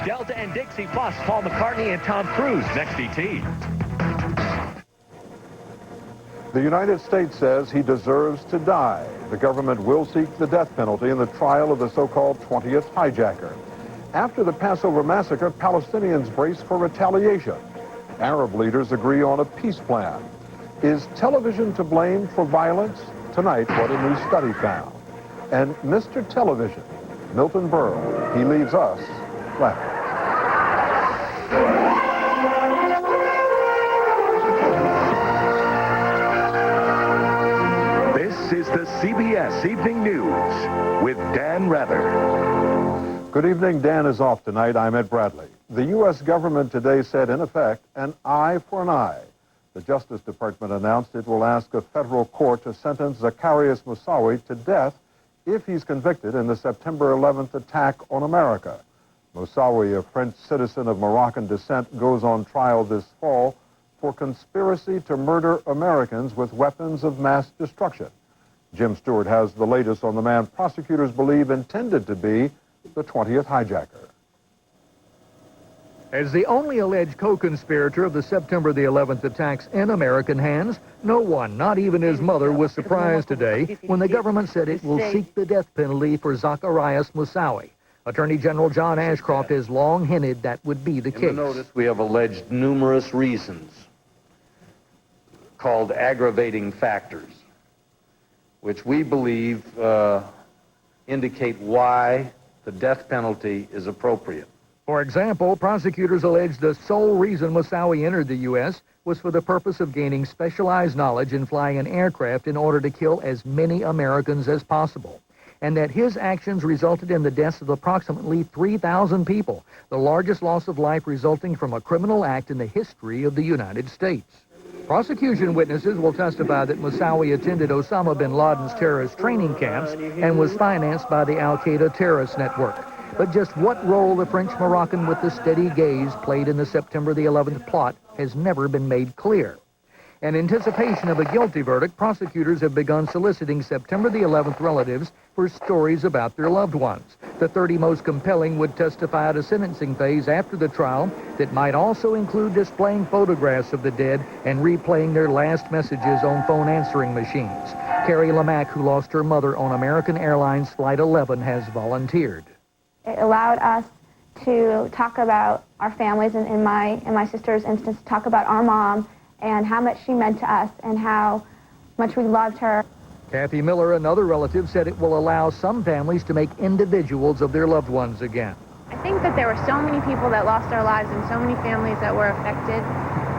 Delta and Dixie Plus, Paul McCartney and Tom Cruise, next ET. The United States says he deserves to die. The government will seek the death penalty in the trial of the so-called 20th hijacker. After the Passover massacre, Palestinians brace for retaliation. Arab leaders agree on a peace plan. Is television to blame for violence? Tonight, what a new study found. And Mr. Television, Milton Berle, he leaves us laughing. This is the CBS Evening News with Dan Rather. Good evening. Dan is off tonight. I'm Ed Bradley. The U.S. government today said, in effect, an eye for an eye. The Justice Department announced it will ask a federal court to sentence Zacarias Moussaoui to death if he's convicted in the September 11th attack on America. Moussaoui, a French citizen of Moroccan descent, goes on trial this fall for conspiracy to murder Americans with weapons of mass destruction. Jim Stewart has the latest on the man prosecutors believe intended to be the 20th hijacker. As the only alleged co-conspirator of the September the 11th attacks in American hands, no one, not even his mother, was surprised today when the government said it will seek the death penalty for Zacarias Moussaoui. Attorney General John Ashcroft has long hinted that would be the case. In the notice, we have alleged numerous reasons called aggravating factors, which we believe indicate why the death penalty is appropriate. For example, prosecutors allege the sole reason Moussaoui entered the U.S. was for the purpose of gaining specialized knowledge in flying an aircraft in order to kill as many Americans as possible, and that his actions resulted in the deaths of approximately 3,000 people, the largest loss of life resulting from a criminal act in the history of the United States. Prosecution witnesses will testify that Moussaoui attended Osama bin Laden's terrorist training camps and was financed by the Al-Qaeda terrorist network. But just what role the French Moroccan with the steady gaze played in the September the 11th plot has never been made clear. In anticipation of a guilty verdict, prosecutors have begun soliciting September the 11th relatives for stories about their loved ones. The 30 most compelling would testify at a sentencing phase after the trial that might also include displaying photographs of the dead and replaying their last messages on phone answering machines. Carrie Lamack, who lost her mother on American Airlines Flight 11, has volunteered. It allowed us to talk about our families, and in my sister's instance, talk about our mom and how much she meant to us and how much we loved her. Kathy Miller, another relative, said it will allow some families to make individuals of their loved ones again. I think that there were so many people that lost their lives and so many families that were affected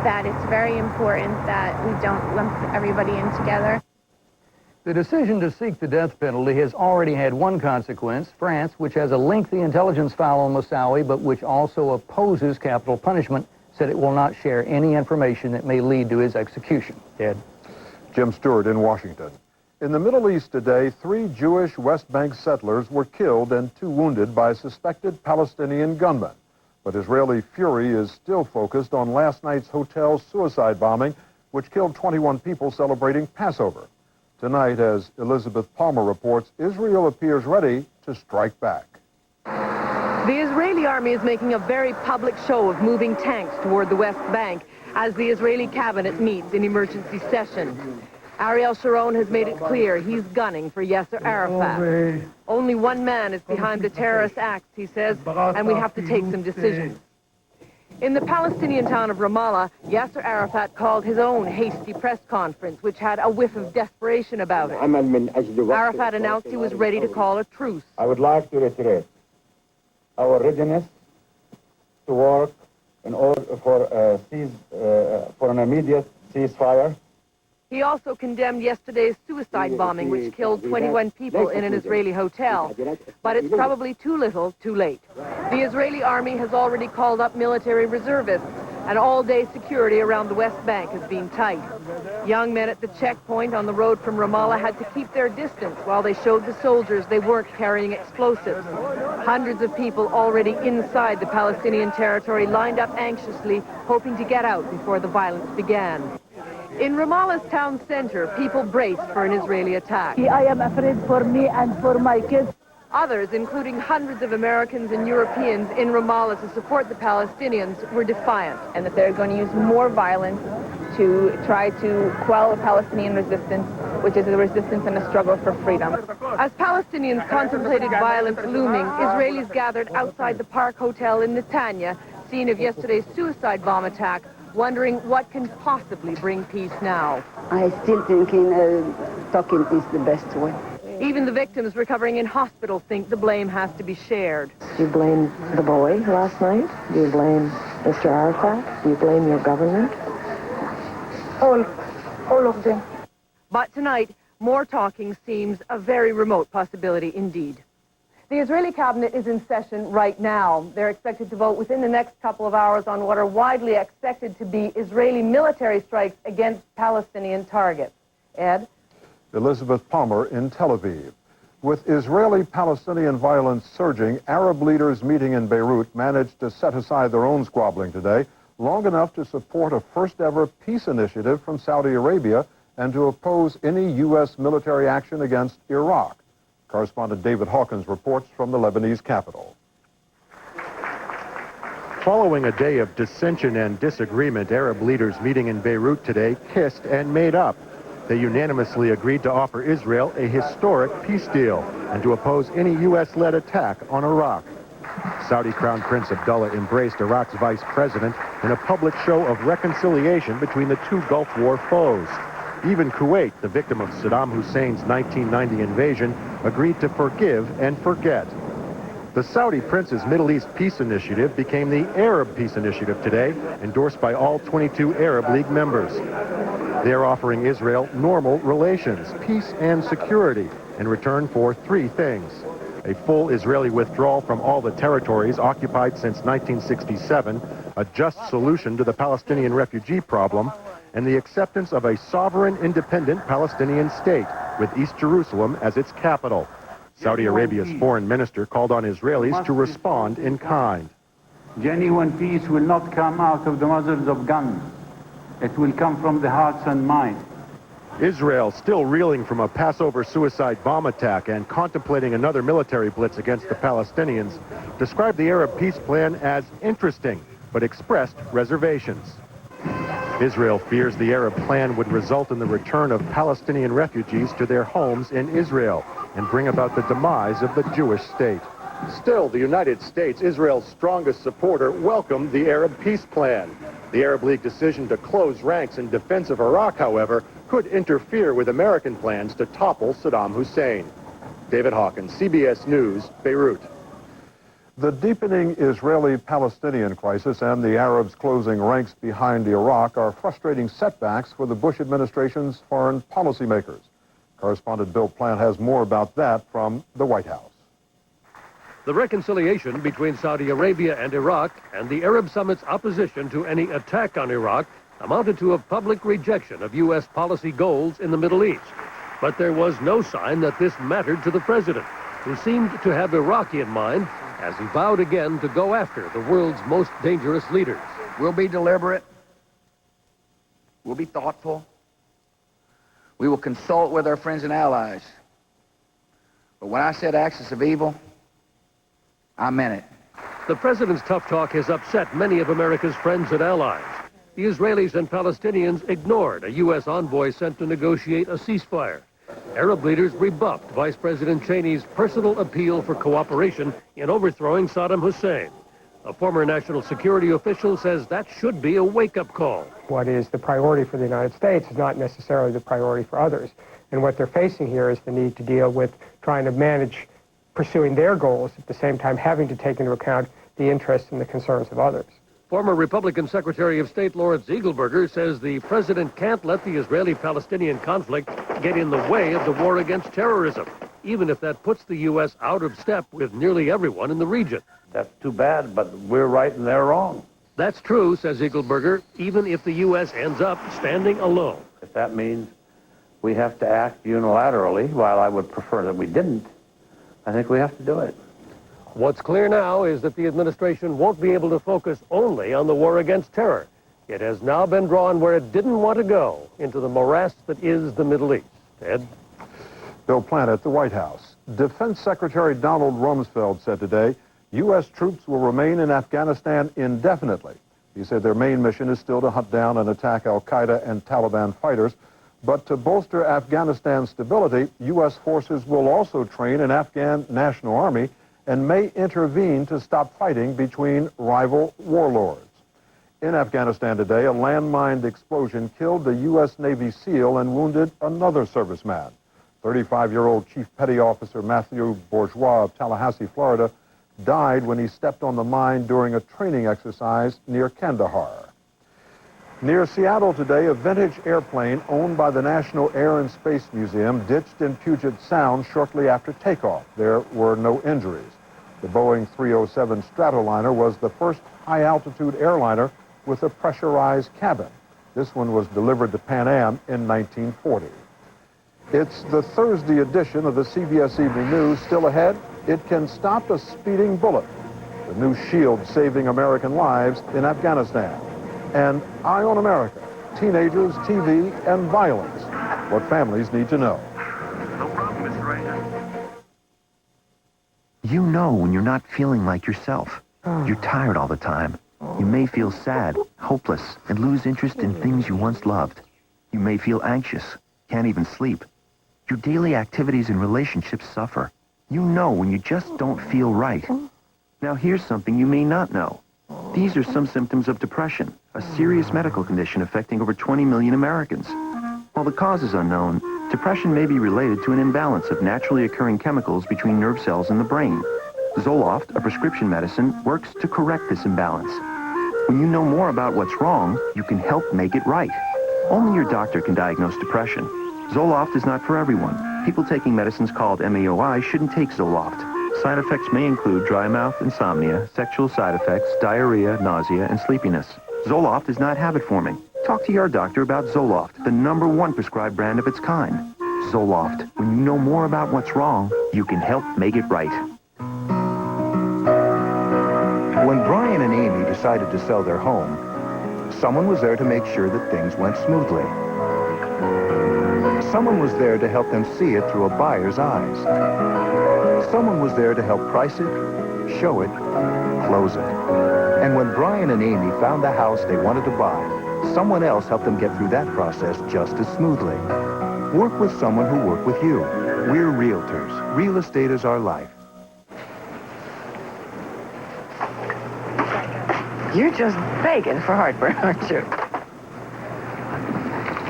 that it's very important that we don't lump everybody in together. The decision to seek the death penalty has already had one consequence. France, which has a lengthy intelligence file on Moussaoui, but which also opposes capital punishment, said it will not share any information that may lead to his execution. Ed? Jim Stewart in Washington. In the Middle East today, 3 Jewish West Bank settlers were killed and 2 wounded by suspected Palestinian gunmen. But Israeli fury is still focused on last night's hotel suicide bombing, which killed 21 people celebrating Passover. Tonight, as Elizabeth Palmer reports, Israel appears ready to strike back. The Israeli army is making a very public show of moving tanks toward the West Bank as the Israeli cabinet meets in emergency session. Ariel Sharon has made it clear he's gunning for Yasser Arafat. Only one man is behind the terrorist acts, he says, and we have to take some decisions. In the Palestinian town of Ramallah, Yasser Arafat called his own hasty press conference, which had a whiff of desperation about it. Arafat announced he was ready to call a truce. I would like to reiterate our readiness to work in order for an immediate ceasefire. He also condemned yesterday's suicide bombing, which killed 21 people in an Israeli hotel. But it's probably too little, too late. The Israeli army has already called up military reservists, and all-day security around the West Bank has been tight. Young men at the checkpoint on the road from Ramallah had to keep their distance while they showed the soldiers they weren't carrying explosives. Hundreds of people already inside the Palestinian territory lined up anxiously, hoping to get out before the violence began. In Ramallah's town center, people braced for an Israeli attack. I am afraid for me and for my kids. Others, including hundreds of Americans and Europeans in Ramallah to support the Palestinians, were defiant. And that they're going to use more violence to try to quell the Palestinian resistance, which is a resistance and a struggle for freedom. As Palestinians contemplated violence looming, Israelis gathered outside the Park Hotel in Netanya, scene of yesterday's suicide bomb attack, wondering what can possibly bring peace now. I still thinking talking is the best way. Even the victims recovering in hospital think the blame has to be shared. Do you blame the boy last night? Do you blame Mr. Arafat? Do you blame your government? All of them. But tonight, more talking seems a very remote possibility indeed. The Israeli cabinet is in session right now. They're expected to vote within the next couple of hours on what are widely expected to be Israeli military strikes against Palestinian targets. Ed? Elizabeth Palmer in Tel Aviv. With Israeli-Palestinian violence surging, Arab leaders meeting in Beirut managed to set aside their own squabbling today, long enough to support a first-ever peace initiative from Saudi Arabia and to oppose any U.S. military action against Iraq. Correspondent David Hawkins reports from the Lebanese capital. Following a day of dissension and disagreement, Arab leaders meeting in Beirut today kissed and made up. They unanimously agreed to offer Israel a historic peace deal and to oppose any U.S.-led attack on Iraq. Saudi Crown Prince Abdullah embraced Iraq's vice president in a public show of reconciliation between the two Gulf War foes. Even Kuwait, the victim of Saddam Hussein's 1990 invasion, agreed to forgive and forget. The Saudi Prince's Middle East Peace Initiative became the Arab Peace Initiative today, endorsed by all 22 Arab League members. They are offering Israel normal relations, peace and security, in return for three things: a full Israeli withdrawal from all the territories occupied since 1967, a just solution to the Palestinian refugee problem, and the acceptance of a sovereign, independent Palestinian state, with East Jerusalem as its capital. Saudi Arabia's foreign minister called on Israelis to respond in kind. Genuine peace will not come out of the muzzles of guns. It will come from the hearts and minds. Israel, still reeling from a Passover suicide bomb attack and contemplating another military blitz against the Palestinians, described the Arab peace plan as interesting, but expressed reservations. Israel fears the Arab plan would result in the return of Palestinian refugees to their homes in Israel and bring about the demise of the Jewish state. Still, the United States, Israel's strongest supporter, welcomed the Arab peace plan. The Arab League decision to close ranks in defense of Iraq, however, could interfere with American plans to topple Saddam Hussein. David Hawkins, CBS News, Beirut. The deepening Israeli-Palestinian crisis and the Arabs closing ranks behind Iraq are frustrating setbacks for the Bush administration's foreign policymakers. Correspondent Bill Plant has more about that from the White House. The reconciliation between Saudi Arabia and Iraq and the Arab summit's opposition to any attack on Iraq amounted to a public rejection of U.S. policy goals in the Middle East. But there was no sign that this mattered to the president, who seemed to have Iraq in mind as he vowed again to go after the world's most dangerous leaders. We'll be deliberate. We'll be thoughtful. We will consult with our friends and allies. But when I said axis of evil, I meant it. The president's tough talk has upset many of America's friends and allies. The Israelis and Palestinians ignored a U.S. envoy sent to negotiate a ceasefire. Arab leaders rebuffed Vice President Cheney's personal appeal for cooperation in overthrowing Saddam Hussein. A former national security official says that should be a wake-up call. What is the priority for the United States is not necessarily the priority for others. And what they're facing here is the need to deal with trying to manage pursuing their goals, at the same time having to take into account the interests and the concerns of others. Former Republican Secretary of State Lawrence Eagleburger says the president can't let the Israeli-Palestinian conflict get in the way of the war against terrorism, even if that puts the U.S. out of step with nearly everyone in the region. That's too bad, but we're right and they're wrong. That's true, says Eagleburger, even if the U.S. ends up standing alone. If that means we have to act unilaterally, while I would prefer that we didn't, I think we have to do it. What's clear now is that the administration won't be able to focus only on the war against terror. It has now been drawn where it didn't want to go, into the morass that is the Middle East. Ed? Bill Plant at the White House. Defense Secretary Donald Rumsfeld said today, U.S. troops will remain in Afghanistan indefinitely. He said their main mission is still to hunt down and attack al-Qaeda and Taliban fighters. But to bolster Afghanistan's stability, U.S. forces will also train an Afghan National Army and may intervene to stop fighting between rival warlords. In Afghanistan today, a landmine explosion killed the U.S. Navy SEAL and wounded another serviceman. 35-year-old Chief Petty Officer Matthew Bourgeois of Tallahassee, Florida, died when he stepped on the mine during a training exercise near Kandahar. Near Seattle today, a vintage airplane owned by the National Air and Space Museum ditched in Puget Sound shortly after takeoff. There were no injuries. The Boeing 307 Stratoliner was the first high-altitude airliner with a pressurized cabin. This one was delivered to Pan Am in 1940. It's the Thursday edition of the CBS Evening News. Still ahead, it can stop a speeding bullet. The new shield saving American lives in Afghanistan. And Eye on America, teenagers, TV, and violence. What families need to know. No problem, Mr. Reagan. You know when you're not feeling like yourself. You're tired all the time. You may feel sad, hopeless, and lose interest in things you once loved. You may feel anxious, can't even sleep. Your daily activities and relationships suffer. You know when you just don't feel right. Now here's something you may not know. These are some symptoms of depression, a serious medical condition affecting over 20 million Americans. While the cause is unknown, depression may be related to an imbalance of naturally occurring chemicals between nerve cells in the brain. Zoloft, a prescription medicine, works to correct this imbalance. When you know more about what's wrong, you can help make it right. Only your doctor can diagnose depression. Zoloft is not for everyone. People taking medicines called MAOI shouldn't take Zoloft. Side effects may include dry mouth, insomnia, sexual side effects, diarrhea, nausea, and sleepiness. Zoloft is not habit-forming. Talk to your doctor about Zoloft, the #1 prescribed brand of its kind. Zoloft. When you know more about what's wrong, you can help make it right. When Brian and Amy decided to sell their home, someone was there to make sure that things went smoothly. Someone was there to help them see it through a buyer's eyes. Someone was there to help price it, show it, close it. And when Brian and Amy found the house they wanted to buy, someone else helped them get through that process just as smoothly. Work with someone who worked with you. We're realtors. Real estate is our life. You're just begging for heartburn, aren't you?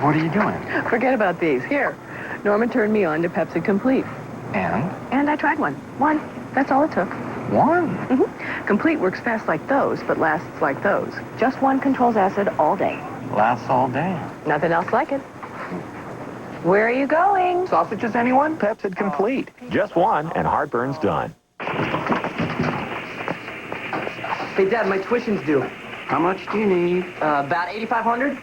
What are you doing? Forget about these. Here, Norman turned me on to Pepsi Complete. And I tried one. One. That's all it took. One? Mm-hmm. Complete works fast like those, but lasts like those. Just one controls acid all day. Lasts all day. Nothing else like it. Where are you going? Sausages, anyone? Pepsi Complete. Just one, and heartburn's done. Hey, Dad, my tuition's due. How much do you need? About $8,500.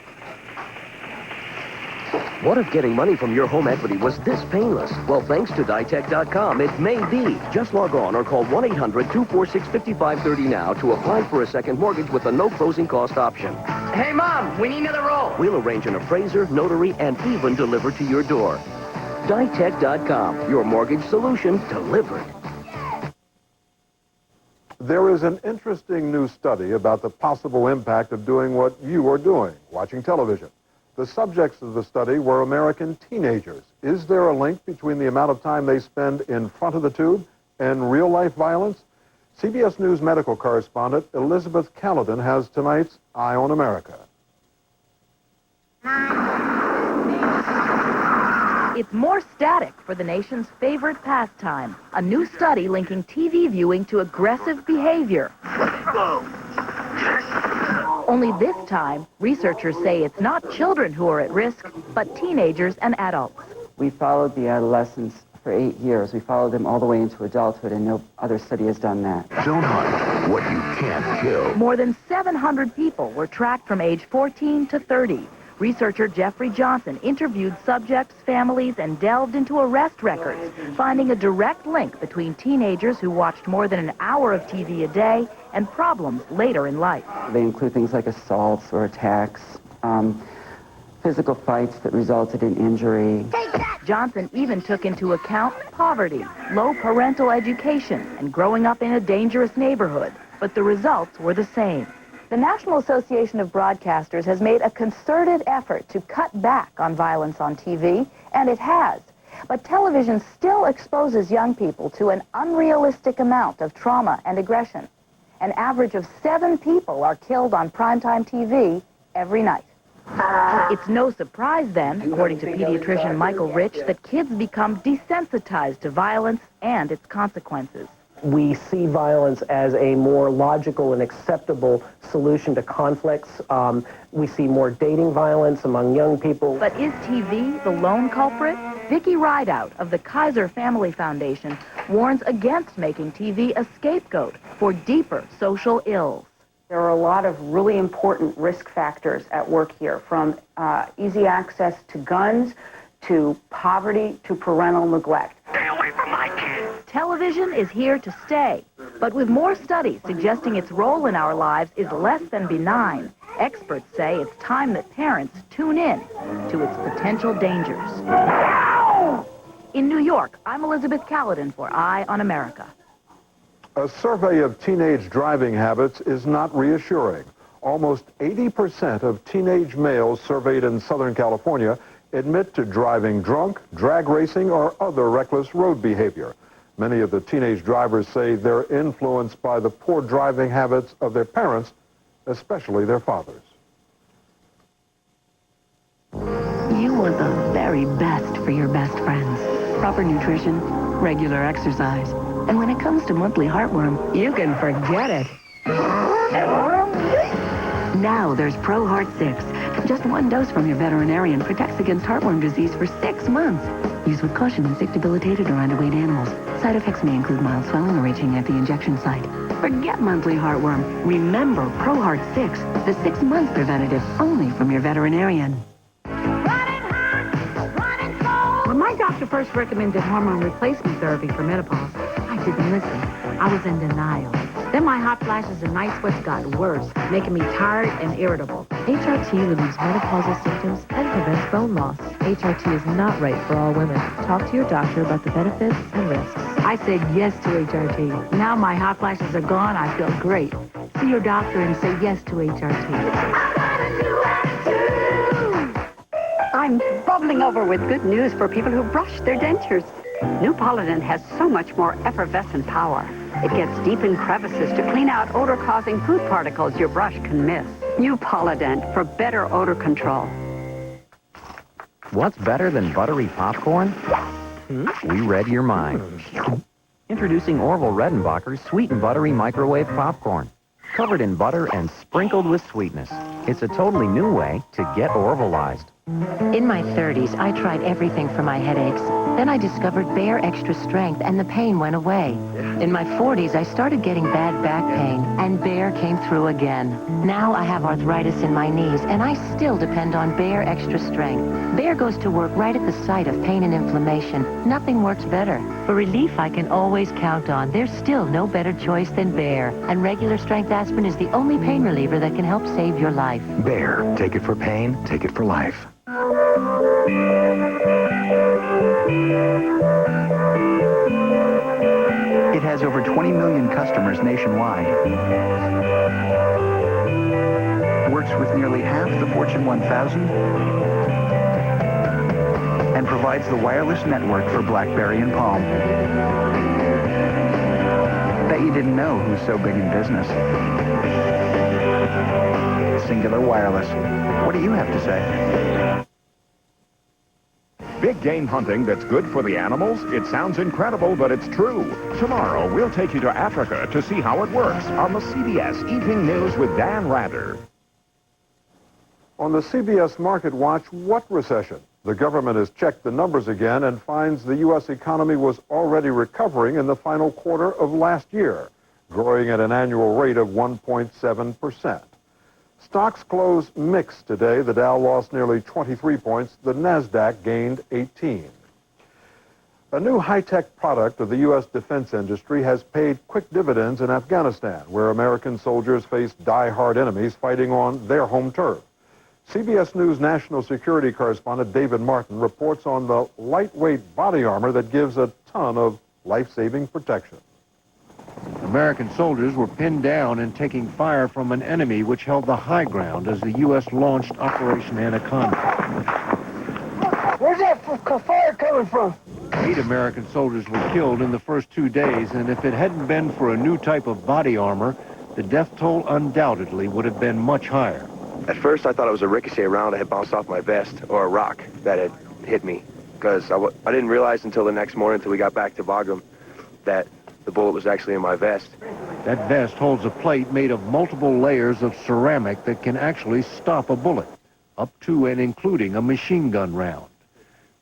What if getting money from your home equity was this painless? Well, thanks to Ditech.com, it may be. Just log on or call 1-800-246-5530 now to apply for a second mortgage with a no closing cost option. Hey, Mom, we need another roll. We'll arrange an appraiser, notary, and even deliver to your door. Ditech.com, your mortgage solution delivered. There is an interesting new study about the possible impact of doing what you are doing, watching television. The subjects of the study were American teenagers. Is there a link between the amount of time they spend in front of the tube and real-life violence? CBS News medical correspondent Elizabeth Caledon has tonight's Eye on America. It's more static for the nation's favorite pastime. A new study linking TV viewing to aggressive behavior. Only this time, researchers say it's not children who are at risk, but teenagers and adults. We followed the adolescents for 8 years. We followed them all the way into adulthood, and no other study has done that. Don't hunt what you can't kill. More than 700 people were tracked from age 14 to 30. Researcher Jeffrey Johnson interviewed subjects, families, and delved into arrest records, finding a direct link between teenagers who watched more than an hour of TV a day and problems later in life. They include things like assaults or attacks, physical fights that resulted in injury. Johnson even took into account poverty, low parental education, and growing up in a dangerous neighborhood. But the results were the same. The National Association of Broadcasters has made a concerted effort to cut back on violence on TV, and it has. But television still exposes young people to an unrealistic amount of trauma and aggression. An average of 7 people are killed on primetime TV every night. It's no surprise then, according to pediatrician Michael Rich, that kids become desensitized to violence and its consequences. We see violence as a more logical and acceptable solution to conflicts. We see more dating violence among young people. But is TV the lone culprit? Vicki Rideout of the Kaiser Family Foundation warns against making TV a scapegoat for deeper social ills. There are a lot of really important risk factors at work here, from easy access to guns, to poverty, to parental neglect. Stay away from my kids. Television is here to stay, but with more studies suggesting its role in our lives is less than benign, experts say it's time that parents tune in to its potential dangers. In New York, I'm Elizabeth Caledon for Eye on America. A survey of teenage driving habits is not reassuring. Almost 80% of teenage males surveyed in Southern California admit to driving drunk, drag racing, or other reckless road behavior. Many of the teenage drivers say they're influenced by the poor driving habits of their parents, especially their fathers. You want the very best for your best friends. Proper nutrition, regular exercise. And when it comes to monthly heartworm, you can forget it. Now there's Pro Heart 6. Just 1 dose from your veterinarian protects against heartworm disease for 6 months. Use with caution in sick, debilitated, or underweight animals. Side effects may include mild swelling or itching at the injection site. Forget monthly heartworm. Remember Pro Heart 6, the 6-month preventative only from your veterinarian. When my doctor first recommended hormone replacement therapy for menopause, I didn't listen. I was in denial. Then my hot flashes and night sweats got worse, making me tired and irritable. HRT relieves menopausal symptoms and prevents bone loss. HRT is not right for all women. Talk to your doctor about the benefits and risks. I said yes to HRT. Now my hot flashes are gone, I feel great. See your doctor and say yes to HRT. I'm bubbling over with good news for people who brush their dentures. New Polident has so much more effervescent power. It gets deep in crevices to clean out odor-causing food particles your brush can miss. New Polident for better odor control. What's better than buttery popcorn? We read your mind. Introducing Orville Redenbacher's sweet and buttery microwave popcorn. Covered in butter and sprinkled with sweetness. It's a totally new way to get Orvilleized. In my 30s, I tried everything for my headaches. Then I discovered Bayer Extra Strength, and the pain went away. In my 40s, I started getting bad back pain, and Bayer came through again. Now I have arthritis in my knees, and I still depend on Bayer Extra Strength. Bayer goes to work right at the site of pain and inflammation. Nothing works better. For relief I can always count on. There's still no better choice than Bayer. And regular strength aspirin is the only pain reliever that can help save your life. Bayer. Take it for pain, take it for life. It has over 20 million customers nationwide. Works with nearly half the Fortune 1000. And provides the wireless network for BlackBerry and Palm. Bet you didn't know who's so big in business. Singular Wireless. What do you have to say? Big game hunting that's good for the animals? It sounds incredible, but it's true. Tomorrow, we'll take you to Africa to see how it works on the CBS Evening News with Dan Rather. On the CBS Market Watch, what recession? The government has checked the numbers again and finds the U.S. economy was already recovering in the final quarter of last year, growing at an annual rate of 1.7%. Stocks closed mixed today. The Dow lost nearly 23 points. The Nasdaq gained 18. A new high-tech product of the U.S. defense industry has paid quick dividends in Afghanistan, where American soldiers face die-hard enemies fighting on their home turf. CBS News national security correspondent David Martin reports on the lightweight body armor that gives a ton of life-saving protection. American soldiers were pinned down and taking fire from an enemy which held the high ground as the U.S. launched Operation Anaconda. Where's that fire coming from? 8 American soldiers were killed in the first 2 days, and if it hadn't been for a new type of body armor, the death toll undoubtedly would have been much higher. At first, I thought it was a ricochet round that had bounced off my vest or a rock that had hit me, because I didn't realize until the next morning, until we got back to Bagram, that the bullet was actually in my vest. That vest holds a plate made of multiple layers of ceramic that can actually stop a bullet, up to and including a machine gun round.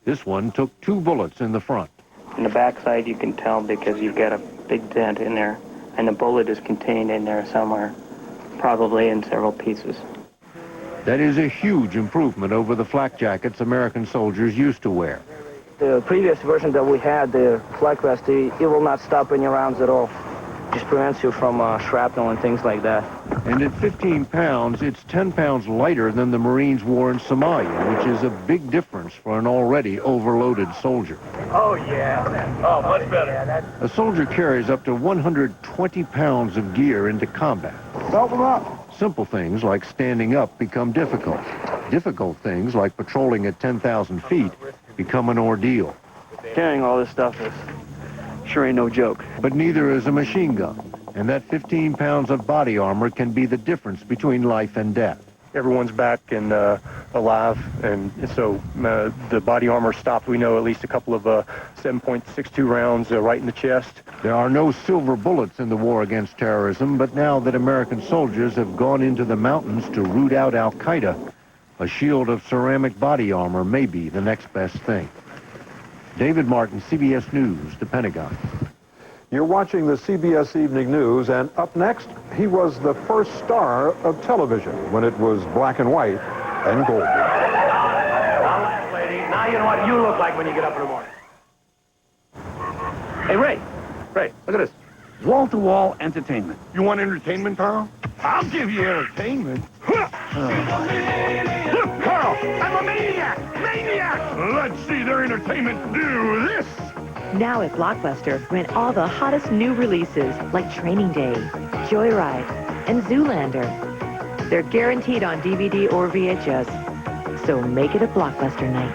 This one took 2 bullets in the front. In the backside, you can tell because you've got a big dent in there, and the bullet is contained in there somewhere, probably in several pieces. That is a huge improvement over the flak jackets American soldiers used to wear. The previous version that we had, the flak vest, it will not stop any rounds at all. Just prevents you from shrapnel and things like that. And at 15 pounds, it's 10 pounds lighter than the Marines wore in Somalia, which is a big difference for an already overloaded soldier. Oh, yeah. Oh, much better. A soldier carries up to 120 pounds of gear into combat. Help them up. Simple things like standing up become difficult. Difficult things like patrolling at 10,000 feet become an ordeal. Carrying all this stuff is sure ain't no joke. But neither is a machine gun, and that 15 pounds of body armor can be the difference between life and death. Everyone's back and alive, and so the body armor stopped. We know at least a couple of 7.62 rounds right in the chest. There are no silver bullets in the war against terrorism, but now that American soldiers have gone into the mountains to root out Al-Qaeda, a shield of ceramic body armor may be the next best thing. David Martin, CBS News, the Pentagon. You're watching the CBS Evening News, and up next, he was the first star of television when it was black and white and gold. Now, lady, now you know what you look like when you get up in the morning. Hey, Ray, look at this. Wall-to-wall entertainment. You want entertainment, Carl? I'll give you entertainment. Look, Carl, I'm a maniac! Let's see their entertainment do this! Now at Blockbuster, rent all the hottest new releases like Training Day, Joyride, and Zoolander. They're guaranteed on DVD or VHS, so make it a Blockbuster night.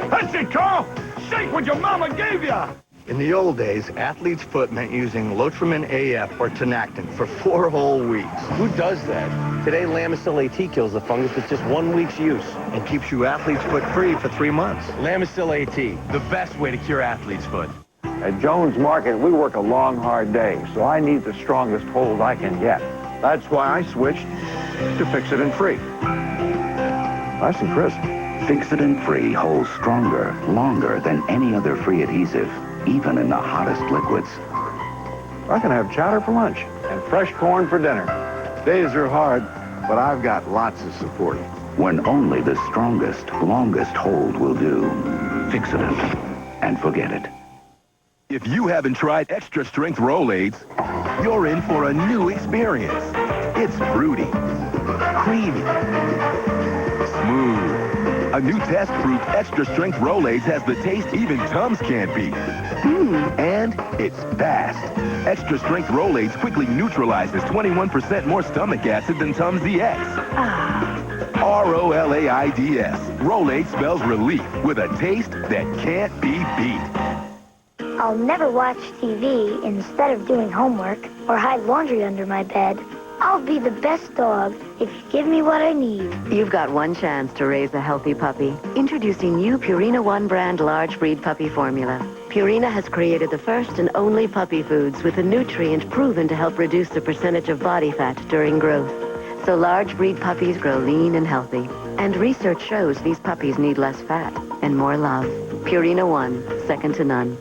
That's it, Carl! Shake what your mama gave you! In the old days, athlete's foot meant using Lotrimin AF or Tenactin for 4 whole weeks. Who does that? Today, Lamisil AT kills the fungus with just 1 week's use. And keeps you athlete's foot free for 3 months. Lamisil AT, the best way to cure athlete's foot. At Jones Market, we work a long, hard day, so I need the strongest hold I can get. That's why I switched to Fix-It & Free. Nice and crisp. Fix-It & Free holds stronger, longer than any other free adhesive, even in the hottest liquids. I can have chowder for lunch and fresh corn for dinner. Days are hard, but I've got lots of support. When only the strongest, longest hold will do. Fix-It and forget it. If you haven't tried Extra Strength Rolaids, you're in for a new experience. It's fruity, creamy, smooth. A new test-proof Extra Strength Rolaids has the taste even Tums can't beat. And it's fast. Extra Strength Rolaids quickly neutralizes 21% more stomach acid than Tums DX. R-O-L-A-I-D-S. Rolaids spells relief with a taste that can't be beat. I'll never watch TV instead of doing homework or hide laundry under my bed. I'll be the best dog if you give me what I need. You've got one chance to raise a healthy puppy. Introducing new Purina One brand large breed puppy formula. Purina has created the first and only puppy foods with a nutrient proven to help reduce the percentage of body fat during growth. So large breed puppies grow lean and healthy. And research shows these puppies need less fat and more love. Purina One, second to none.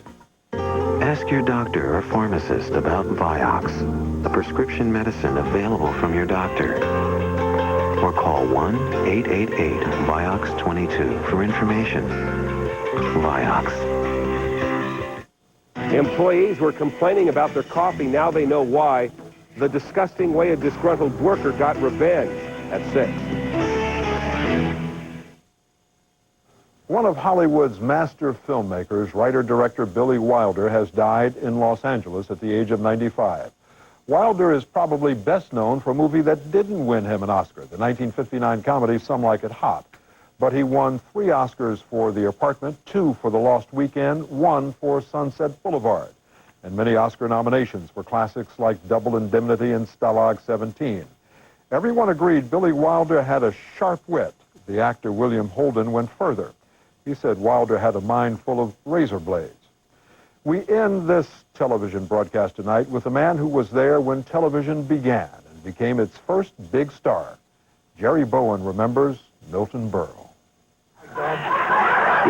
Ask your doctor or pharmacist about Vioxx, a prescription medicine available from your doctor. Or call 1-888-VIOXX22 for information. Vioxx. Employees were complaining about their coffee. Now they know why. The disgusting way a disgruntled worker got revenge at 6. One of Hollywood's master filmmakers, writer-director Billy Wilder, has died in Los Angeles at the age of 95. Wilder is probably best known for a movie that didn't win him an Oscar, the 1959 comedy Some Like It Hot. But he won 3 Oscars for The Apartment, 2 for The Lost Weekend, 1 for Sunset Boulevard, and many Oscar nominations for classics like Double Indemnity and Stalag 17. Everyone agreed Billy Wilder had a sharp wit. The actor William Holden went further. He said Wilder had a mind full of razor blades. We end this television broadcast tonight with a man who was there when television began and became its first big star. Jerry Bowen remembers Milton Berle.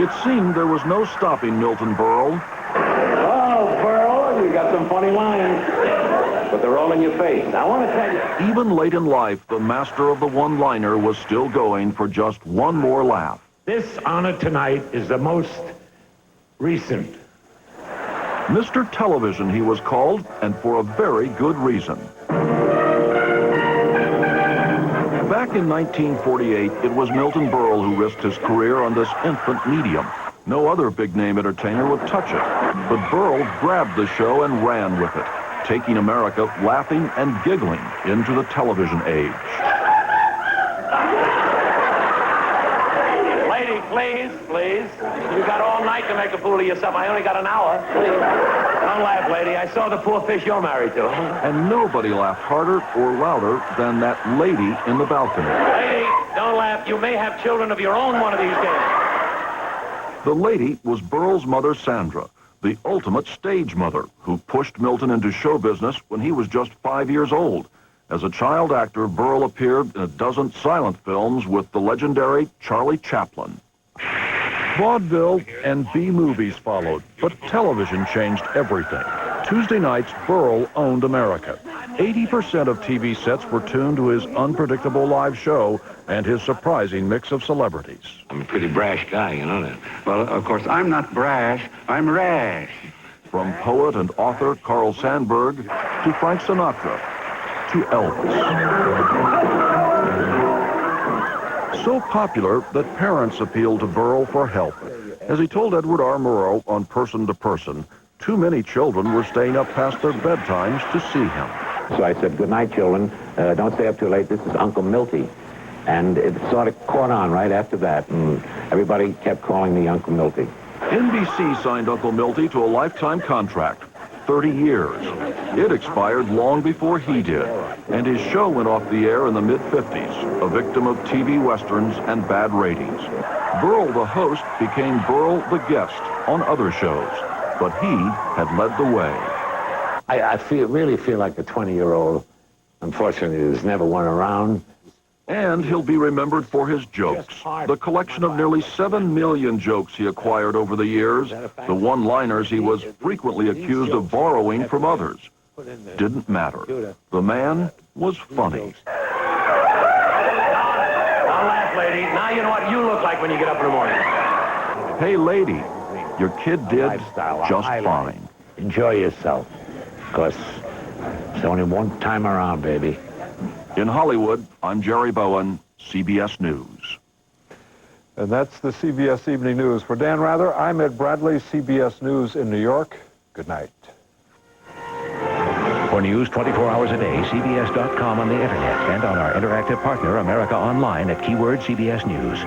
It seemed there was no stopping Milton Berle. Oh, Berle, you got some funny lines, but they're all in your face. I want to tell you. Even late in life, the master of the one-liner was still going for just one more laugh. This honor tonight is the most recent. Mr. Television, he was called, and for a very good reason. Back in 1948, it was Milton Berle who risked his career on this infant medium. No other big-name entertainer would touch it. But Berle grabbed the show and ran with it, taking America laughing and giggling into the television age. Lady, please. You got all night to make a fool of yourself. I only got an hour. Please. Don't laugh, lady. I saw the poor fish you're married to. And nobody laughed harder or louder than that lady in the balcony. Lady, don't laugh. You may have children of your own one of these days. The lady was Berle's mother, Sandra, the ultimate stage mother, who pushed Milton into show business when he was just 5 years old. As a child actor, Berle appeared in a dozen silent films with the legendary Charlie Chaplin. Vaudeville and B-movies followed, but television changed everything. Tuesday nights, Berle owned America. 80% of TV sets were tuned to his unpredictable live show and his surprising mix of celebrities. I'm a pretty brash guy, you know that. Well, of course, I'm not brash. I'm rash. From poet and author Carl Sandburg to Frank Sinatra to Elvis. So popular that parents appealed to Berle for help. As he told Edward R. Murrow on Person to Person, too many children were staying up past their bedtimes to see him. So I said, good night, children. Don't stay up too late. This is Uncle Milty. And it sort of caught on right after that, and everybody kept calling me Uncle Milty. NBC signed Uncle Milty to a lifetime contract, 30 years. It expired long before he did, and his show went off the air in the mid-50s, a victim of TV westerns and bad ratings. Berle, the host, became Berle, the guest, on other shows, but he had led the way. I really feel like a 20-year-old. Unfortunately, there's never one around. And he'll be remembered for his jokes, the collection of nearly 7 million jokes he acquired over the years, the one-liners he was frequently accused of borrowing from others. Didn't matter. The man was funny. Don't laugh, lady. Now you know what you look like when you get up in the morning. Hey, lady, your kid did just fine. Enjoy yourself, because it's only one time around, baby. In Hollywood, I'm Jerry Bowen, CBS News. And that's the CBS Evening News. For Dan Rather, I'm Ed Bradley, CBS News in New York. Good night. For news 24 hours a day, CBS.com on the Internet and on our interactive partner, America Online, at keyword CBS News.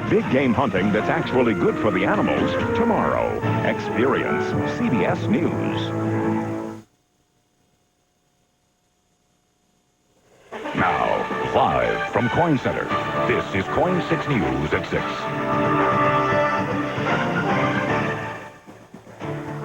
Big game hunting that's actually good for the animals tomorrow. Experience CBS News. Now, live from Coin Center, this is Coin 6 News at 6.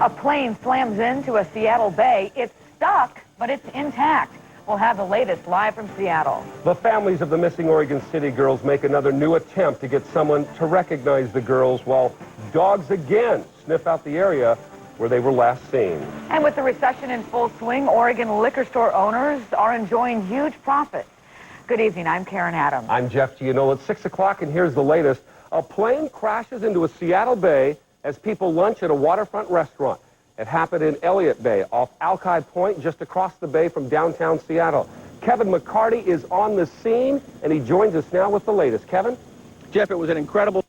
A plane slams into a Seattle bay. It's stuck, but it's intact. We'll have the latest live from Seattle. The families of the missing Oregon City girls make another new attempt to get someone to recognize the girls while dogs again sniff out the area where they were last seen. And with the recession in full swing, Oregon liquor store owners are enjoying huge profits. Good evening, I'm Karen Adams. I'm Jeff Gianola. It's 6 o'clock, and here's the latest. A plane crashes into a Seattle bay as people lunch at a waterfront restaurant. It happened in Elliott Bay off Alki Point, just across the bay from downtown Seattle. Kevin McCarty is on the scene, and he joins us now with the latest. Kevin? Jeff, it was an incredible